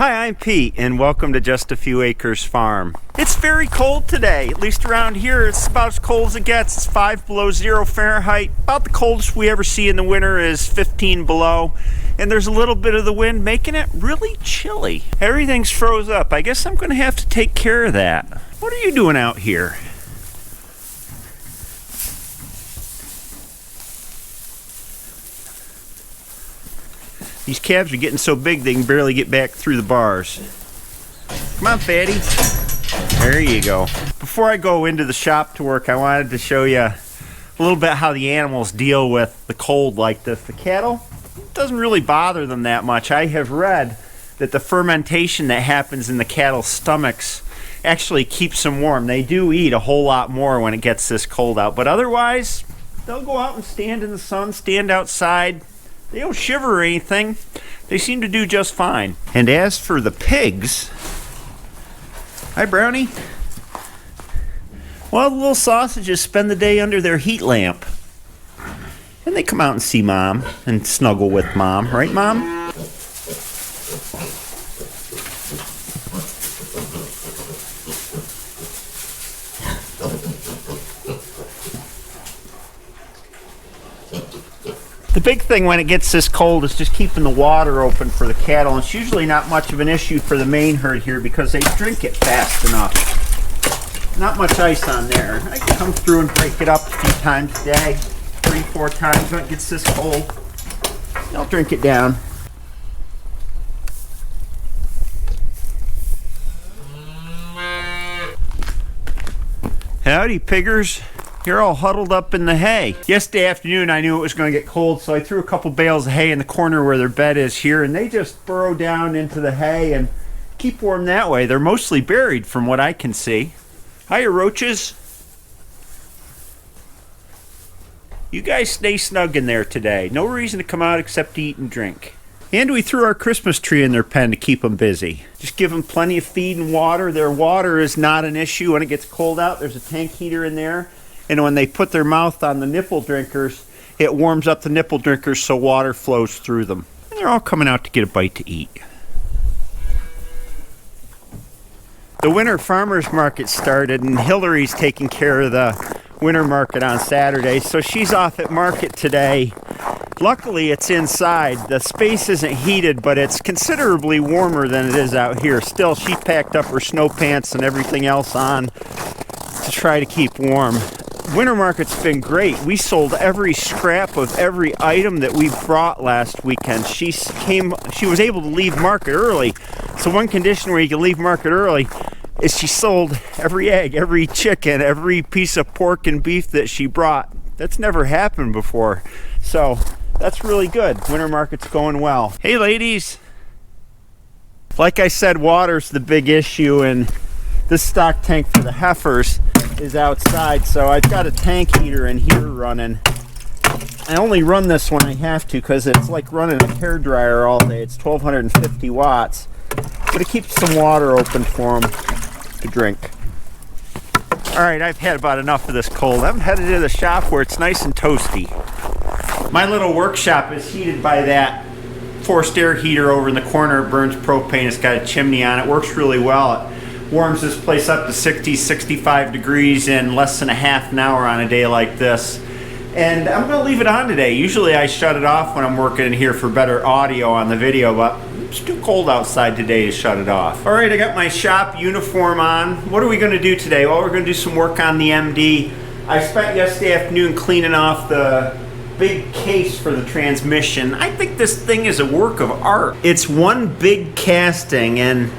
Hi, I'm Pete, and welcome to Just a Few Acres Farm. It's very cold today, at least around here. It's about as cold as it gets. It's 5 below 0 Fahrenheit. About the coldest we ever see in the winter is 15 below. And there's a little bit of the wind making it really chilly. Everything's froze up. I guess I'm going to have to take care of that. What are you doing out here? These calves are getting so big they can barely get back through the bars. Come on, fatty. There you go. Before I go into the shop to work, I wanted to show you a little bit how the animals deal with the cold like this. The cattle, it doesn't really bother them that much. I have read that the fermentation that happens in the cattle's stomachs actually keeps them warm. They do eat a whole lot more when it gets this cold out, but otherwise, they'll go out and stand in the sun, stand outside. They don't shiver or anything. They seem to do just fine. And as for the pigs, hi Brownie. Well, the little sausages spend the day under their heat lamp. And they come out and see Mom and snuggle with Mom. Right, Mom? The big thing when it gets this cold is just keeping the water open for the cattle. It's usually not much of an issue for the main herd here because they drink it fast enough. Not much ice on there. I can come through and break it up a few times a day, 3-4 times when it gets this cold. I'll drink it down. Howdy, piggers. You're all huddled up in the hay. Yesterday afternoon, I knew it was going to get cold, so I threw a couple bales of hay in the corner where their bed is here, and they just burrow down into the hay and keep warm that way. They're mostly buried from what I can see. Hiya, roaches. You guys stay snug in there today. No reason to come out except to eat and drink. And we threw our Christmas tree in their pen to keep them busy. Just give them plenty of feed and water. Their water is not an issue when it gets cold out. There's a tank heater in there. And when they put their mouth on the nipple drinkers, it warms up the nipple drinkers so water flows through them. And they're all coming out to get a bite to eat. The winter farmers market started, and Hillary's taking care of the winter market on Saturday, so she's off at market today. Luckily, it's inside. The space isn't heated, but it's considerably warmer than it is out here. Still, she packed up her snow pants and everything else on to try to keep warm. Winter market's been great. We sold every scrap of every item that we brought last weekend. She was able to leave market early. So one condition where you can leave market early is she sold every egg, every chicken, every piece of pork and beef that she brought. That's never happened before. So that's really good. Winter market's going well. Hey ladies. Like I said, water's the big issue, and this stock tank for the heifers is outside, so I've got a tank heater in here running. I only run this when I have to because it's like running a hairdryer all day. It's 1250 watts, but it keeps some water open for them to drink. Alright, I've had about enough of this cold. I'm headed to the shop where it's nice and toasty. My little workshop is heated by that forced air heater over in the corner. It burns propane. It's got a chimney on it. Works really well. Warms this place up to 60, 65 degrees in less than a half an hour on a day like this. And I'm going to leave it on today. Usually I shut it off when I'm working in here for better audio on the video, but it's too cold outside today to shut it off. Alright, I got my shop uniform on. What are we going to do today? Well, we're going to do some work on the MD. I spent yesterday afternoon cleaning off the big case for the transmission. I think this thing is a work of art. It's one big casting and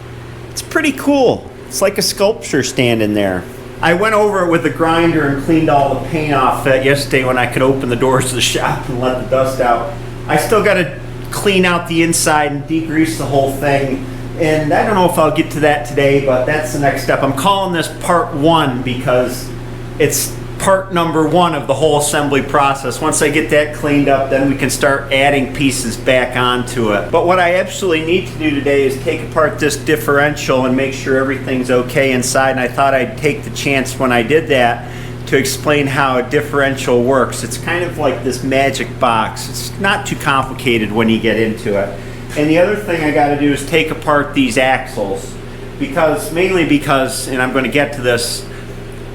it's pretty cool. It's like a sculpture standing there. I went over it with the grinder and cleaned all the paint off yesterday when I could open the doors to the shop and let the dust out. I still got to clean out the inside and degrease the whole thing. And I don't know if I'll get to that today, but that's the next step. I'm calling this part 1 because it's part number 1 of the whole assembly process. Once I get that cleaned up, then we can start adding pieces back onto it. But what I absolutely need to do today is take apart this differential and make sure everything's okay inside. And I thought I'd take the chance when I did that to explain how a differential works. It's kind of like this magic box. It's not too complicated when you get into it. And the other thing I got to do is take apart these axles, mainly because, and I'm going to get to this,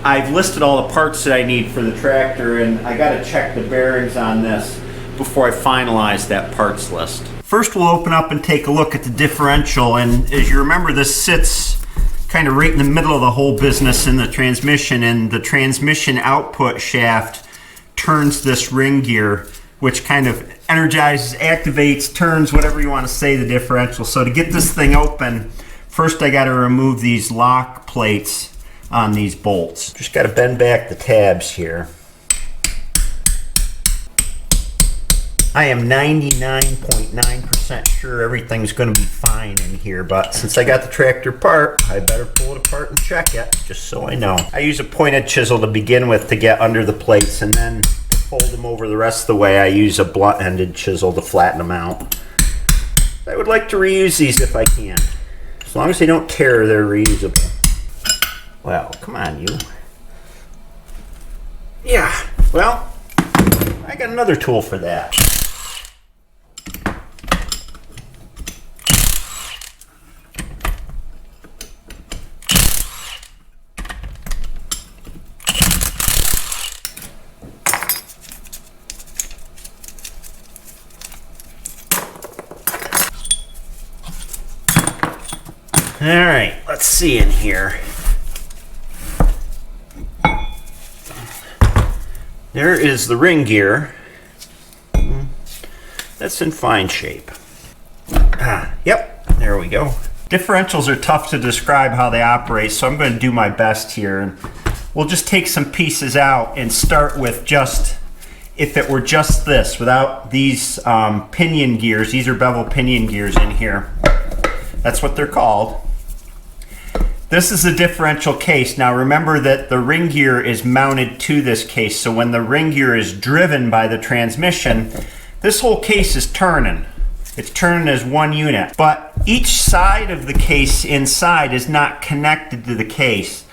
I've listed all the parts that I need for the tractor, and I got to check the bearings on this before I finalize that parts list. First, we'll open up and take a look at the differential, and as you remember, this sits kind of right in the middle of the whole business in the transmission, and the transmission output shaft turns this ring gear, which kind of energizes, activates, turns, whatever you want to say, the differential. So to get this thing open, first I got to remove these lock plates on these bolts. Just got to bend back the tabs here. I am 99.9% sure everything's going to be fine in here, but since I got the tractor apart, I better pull it apart and check it, just so I know. I use a pointed chisel to begin with to get under the plates, and then to fold them over the rest of the way, I use a blunt-ended chisel to flatten them out. I would like to reuse these if I can. As long as they don't tear, they're reusable. Well, come on, you. Yeah, well, I got another tool for that. All right, let's see in here. There is the ring gear. That's in fine shape. Yep, there we go. Differentials are tough to describe how they operate, so I'm going to do my best here. And we'll just take some pieces out and start with just, if it were just this, without these pinion gears. These are bevel pinion gears in here. That's what they're called. This is a differential case. Now remember that the ring gear is mounted to this case, so when the ring gear is driven by the transmission, this whole case is turning. It's turning as one unit, but each side of the case inside is not connected to the case.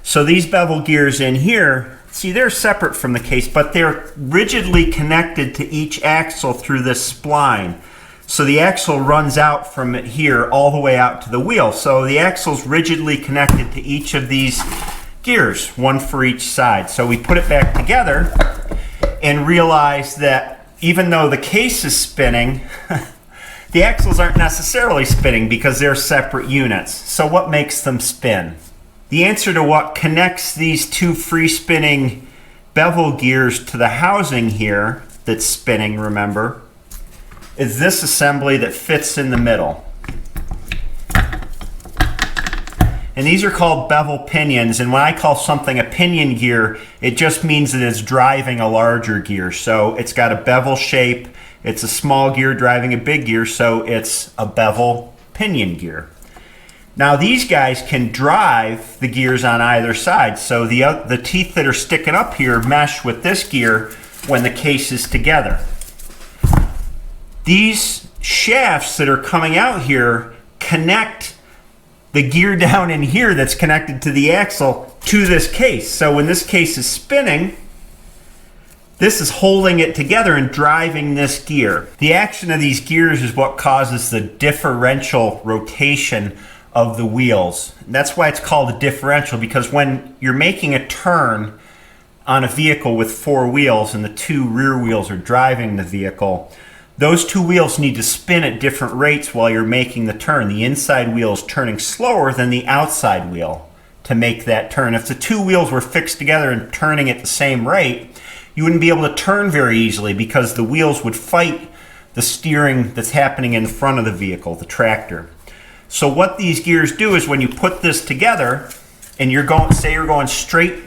So these bevel gears in here, see, they're separate from the case, but they're rigidly connected to each axle through this spline. So the axle runs out from here all the way out to the wheel. So the axle's rigidly connected to each of these gears, one for each side. So we put it back together and realize that even though the case is spinning, the axles aren't necessarily spinning because they're separate units. So what makes them spin? The answer to what connects these two free spinning bevel gears to the housing here that's spinning, remember, is this assembly that fits in the middle. And these are called bevel pinions, and when I call something a pinion gear, it just means that it's driving a larger gear. So it's got a bevel shape, it's a small gear driving a big gear, so it's a bevel pinion gear. Now these guys can drive the gears on either side, so the teeth that are sticking up here mesh with this gear when the case is together. These shafts that are coming out here connect the gear down in here that's connected to the axle to this case. So when this case is spinning, this is holding it together and driving this gear. The action of these gears is what causes the differential rotation of the wheels. And that's why it's called a differential, because when you're making a turn on a vehicle with four wheels and the two rear wheels are driving the vehicle, those two wheels need to spin at different rates while you're making the turn. The inside wheel is turning slower than the outside wheel to make that turn. If the two wheels were fixed together and turning at the same rate, you wouldn't be able to turn very easily because the wheels would fight the steering that's happening in the front of the vehicle, the tractor. So what these gears do is when you put this together and you're going, say you're going straight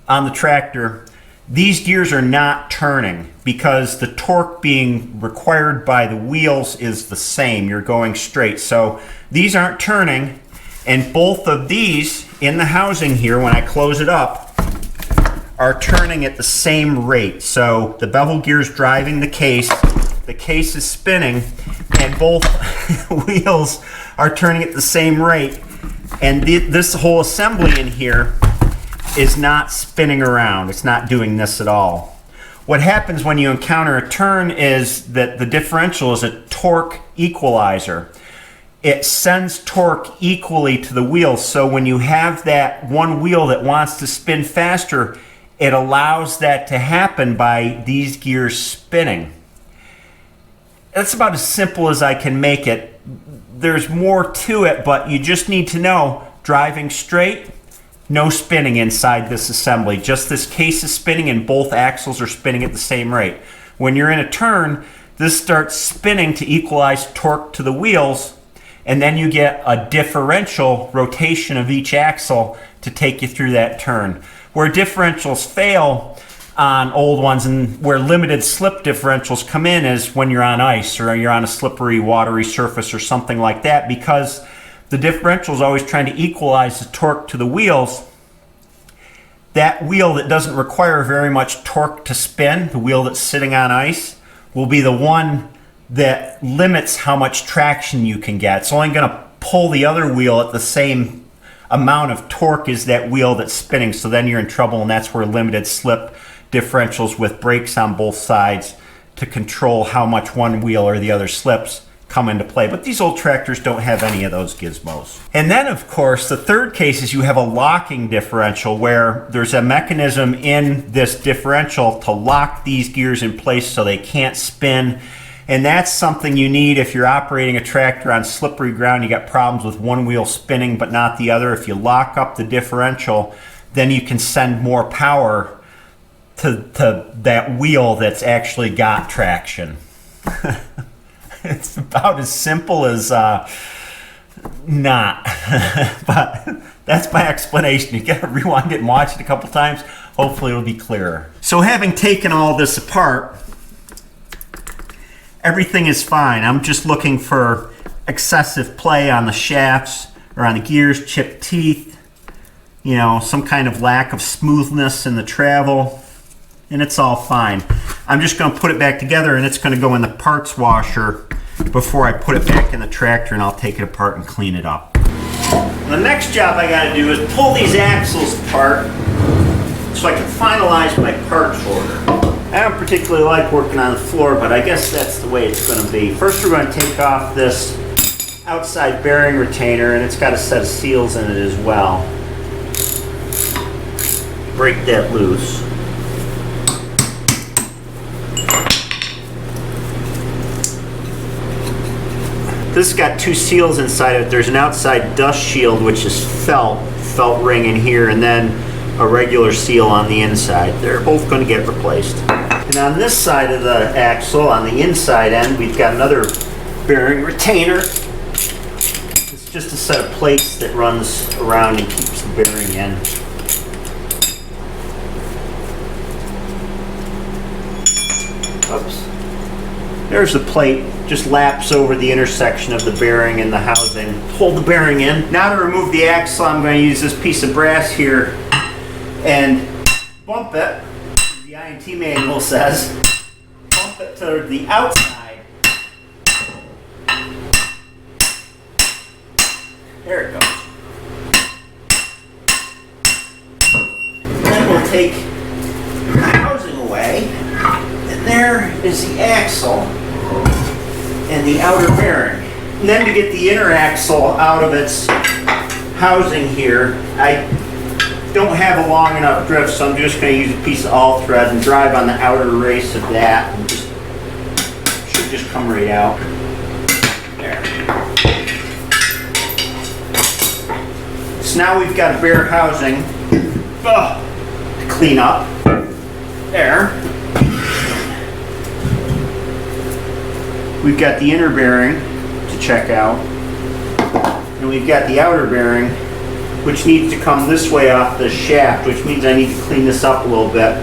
on the tractor, these gears are not turning because the torque being required by the wheels is the same. You're going straight. So these aren't turning, and both of these in the housing here, when I close it up, are turning at the same rate. So the bevel gear's driving the case is spinning, and both wheels are turning at the same rate. And this whole assembly in here is not spinning around. It's not doing this at all. What happens when you encounter a turn is that the differential is a torque equalizer. It sends torque equally to the wheels, so when you have that one wheel that wants to spin faster, it allows that to happen by these gears spinning. That's about as simple as I can make it. There's more to it, but you just need to know, driving straight, no spinning inside this assembly. Just this case is spinning and both axles are spinning at the same rate. When you're in a turn, this starts spinning to equalize torque to the wheels, and then you get a differential rotation of each axle to take you through that turn. Where differentials fail on old ones and where limited slip differentials come in is when you're on ice or you're on a slippery, watery surface or something like that, because the differential is always trying to equalize the torque to the wheels. That wheel that doesn't require very much torque to spin, the wheel that's sitting on ice, will be the one that limits how much traction you can get. It's only going to pull the other wheel at the same amount of torque as that wheel that's spinning, so then you're in trouble, and that's where limited slip differentials with brakes on both sides to control how much one wheel or the other slips come into play. But these old tractors don't have any of those gizmos. And then, of course, the third case is you have a locking differential where there's a mechanism in this differential to lock these gears in place so they can't spin. And that's something you need if you're operating a tractor on slippery ground. You got problems with one wheel spinning but not the other. If you lock up the differential, then you can send more power to that wheel that's actually got traction. It's about as simple as not. But that's my explanation. You gotta rewind it and watch it a couple times. Hopefully it'll be clearer. So having taken all this apart, everything is fine. I'm just looking for excessive play on the shafts or on the gears, chipped teeth, you know, some kind of lack of smoothness in the travel, and it's all fine. I'm just going to put it back together, and it's going to go in the parts washer before I put it back in the tractor, and I'll take it apart and clean it up. The next job I got to do is pull these axles apart so I can finalize my parts order. I don't particularly like working on the floor, but I guess that's the way it's going to be. First we're going to take off this outside bearing retainer, and it's got a set of seals in it as well. Break that loose. This has got two seals inside of it. There's an outside dust shield, which is felt ring in here, and then a regular seal on the inside. They're both going to get replaced. And on this side of the axle, on the inside end, we've got another bearing retainer. It's just a set of plates that runs around and keeps the bearing in. Oops. There's the plate. Just laps over the intersection of the bearing and the housing. Hold the bearing in. Now to remove the axle, I'm going to use this piece of brass here and bump it. The INT manual says bump it to the outside. There it goes. Then we'll take the housing away, and there is the axle and the outer bearing. And then to get the inner axle out of its housing here, I don't have a long enough drift, so I'm just going to use a piece of all thread and drive on the outer race of that, and just should just come right out. There. So now we've got a bare housing to clean up. There. We've got the inner bearing to check out, and we've got the outer bearing, which needs to come this way off the shaft, which means I need to clean this up a little bit,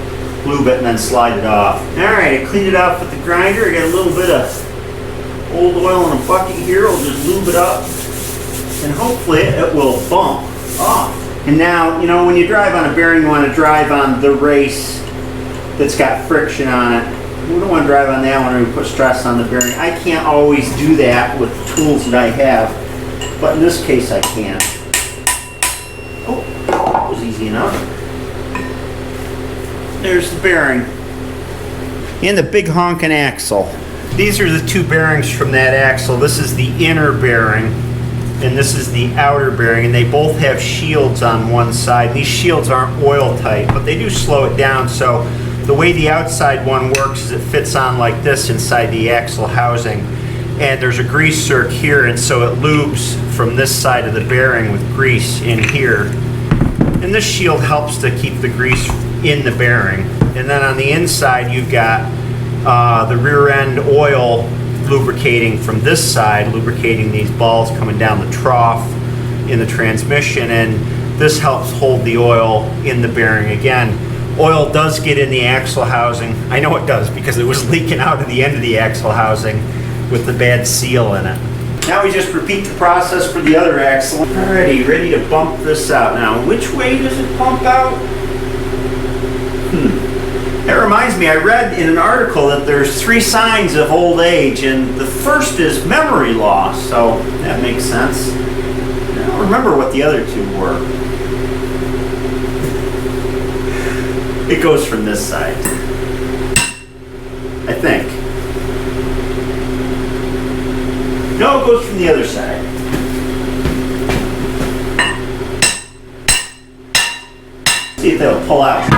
lube it, and then slide it off. Alright, I cleaned it off with the grinder. I got a little bit of old oil in a bucket here. I'll just lube it up, and hopefully it will bump off. And now, you know, when you drive on a bearing, you want to drive on the race that's got friction on it. We don't want to drive on that one or we put stress on the bearing. I can't always do that with the tools that I have, but in this case I can. Oh, that was easy enough. There's the bearing. in the big honking axle. These are the two bearings from that axle. This is the inner bearing and this is the outer bearing, and they both have shields on one side. These shields aren't oil tight, but they do slow it down. So the way the outside one works is it fits on like this inside the axle housing, and there's a grease zerk here, and so it lubes from this side of the bearing with grease in here. And this shield helps to keep the grease in the bearing. And then on the inside you've got the rear end oil lubricating from this side, lubricating these balls coming down the trough in the transmission, and this helps hold the oil in the bearing. Again, oil does get in the axle housing. I know it does because it was leaking out of the end of the axle housing with the bad seal in it. Now we just repeat the process for the other axle. Alrighty, ready to bump this out. Now, which way does it pump out? That reminds me, I read in an article that there's 3 signs of old age, and the first is memory loss, so that makes sense. I don't remember what the other 2 were. It goes from this side, I think. No, it goes from the other side. See if they'll pull out.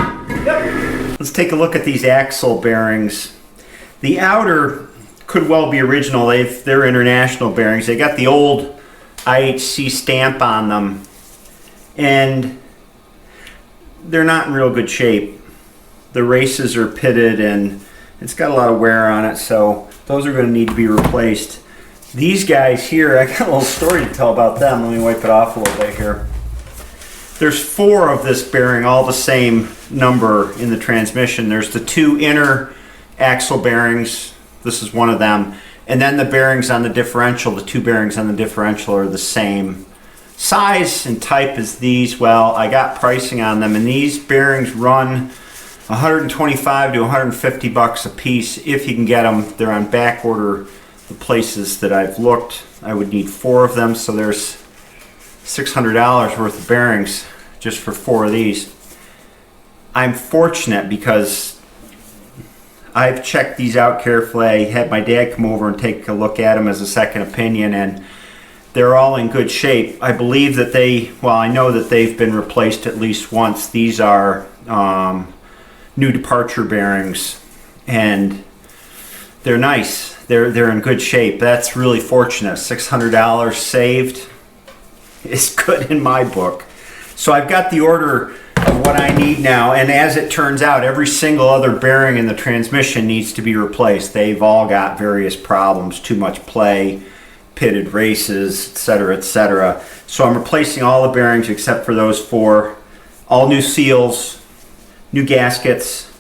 Yep. Let's take a look at these axle bearings. The outer could well be original. They're international bearings. They got the old IHC stamp on them, and they're not in real good shape. The races are pitted and it's got a lot of wear on it, so those are going to need to be replaced. These guys here, I got a little story to tell about them. Let me wipe it off a little bit here. There's 4 of this bearing, all the same number in the transmission. There's the 2 inner axle bearings. This is one of them. And then the bearings on the differential, the 2 bearings on the differential are the same size and type as these. Well, I got pricing on them, and these bearings run $125 to $150 a piece if you can get them. They're on back order. The places that I've looked, I would need 4 of them, so there's $600 worth of bearings just for 4 of these. I'm fortunate because I've checked these out carefully. I had my dad come over and take a look at them as a second opinion, and they're all in good shape. I believe that I know that they've been replaced at least once. These are new departure bearings, and they're nice. They're in good shape. That's really fortunate. $600 saved is good in my book. So I've got the order of what I need now, and as it turns out, every single other bearing in the transmission needs to be replaced. They've all got various problems, too much play, pitted races, etc., etc. So I'm replacing all the bearings except for those 4. All new seals, new gaskets,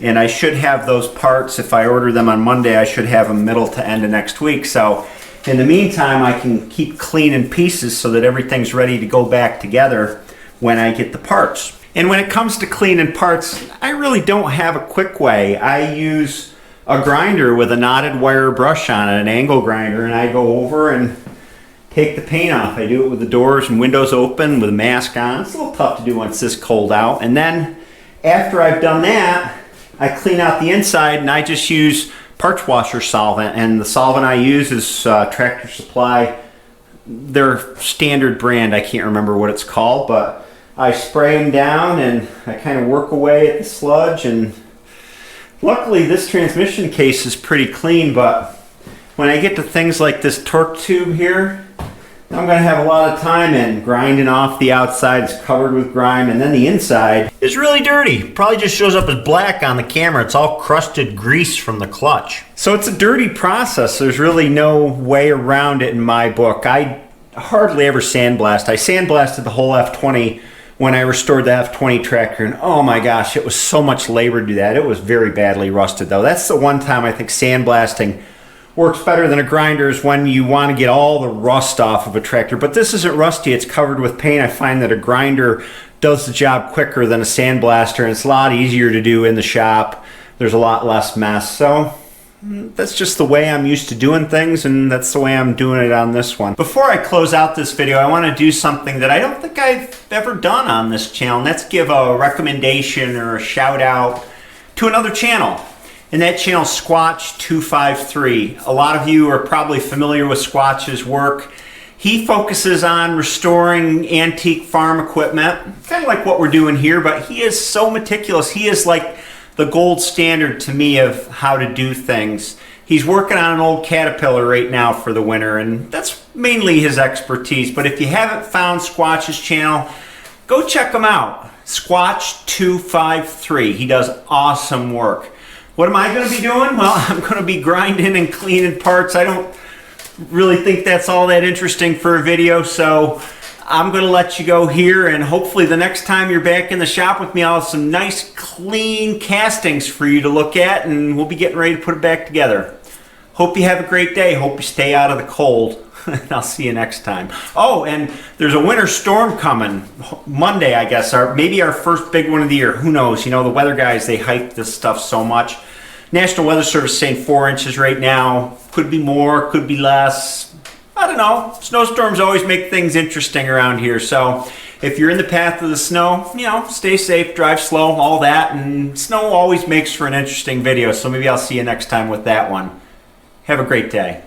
and I should have those parts. If I order them on Monday, I should have them middle to end of next week. So in the meantime, I can keep cleaning pieces so that everything's ready to go back together when I get the parts. And when it comes to cleaning parts, I really don't have a quick way. I use a grinder with a knotted wire brush on it, an angle grinder, and I go over and take the paint off. I do it with the doors and windows open with a mask on. It's a little tough to do when it's this cold out. And then after I've done that, I clean out the inside, and I just use parts washer solvent, and the solvent I use is Tractor Supply, their standard brand. I can't remember what it's called, but I spray them down and I kind of work away at the sludge, and luckily this transmission case is pretty clean, but when I get to things like this torque tube here, I'm going to have a lot of time in grinding off the outside. It's covered with grime, and then the inside is really dirty. Probably just shows up as black on the camera. It's all crusted grease from the clutch. So it's a dirty process. There's really no way around it in my book. I hardly ever sandblast. I sandblasted the whole F20 when I restored the F20 tractor, and oh my gosh, it was so much labor to do that. It was very badly rusted though. That's the one time I think sandblasting works better than a grinder, is when you want to get all the rust off of a tractor. But this isn't rusty, it's covered with paint. I find that a grinder does the job quicker than a sandblaster, and it's a lot easier to do in the shop. There's a lot less mess. So that's just the way I'm used to doing things, and that's the way I'm doing it on this one. Before I close out this video, I want to do something that I don't think I've ever done on this channel, and that's give a recommendation or a shout out to another channel. and that channel's Squatch 253. A lot of you are probably familiar with Squatch's work. He focuses on restoring antique farm equipment, kind of like what we're doing here, but he is so meticulous. He is like the gold standard to me of how to do things. He's working on an old Caterpillar right now for the winter, and that's mainly his expertise. But if you haven't found Squatch's channel, go check him out. Squatch 253. He does awesome work. What am I going to be doing? Well, I'm going to be grinding and cleaning parts. I don't really think that's all that interesting for a video, so I'm going to let you go here, and hopefully the next time you're back in the shop with me, I'll have some nice clean castings for you to look at, and we'll be getting ready to put it back together. Hope you have a great day. Hope you stay out of the cold. I'll see you next time. Oh, and there's a winter storm coming Monday, I guess, maybe our first big one of the year. Who knows? You know, the weather guys, they hype this stuff so much. National Weather Service is saying 4 inches right now. Could be more, could be less. I don't know. Snowstorms always make things interesting around here. So if you're in the path of the snow, you know, stay safe, drive slow, all that. And snow always makes for an interesting video. So maybe I'll see you next time with that one. Have a great day.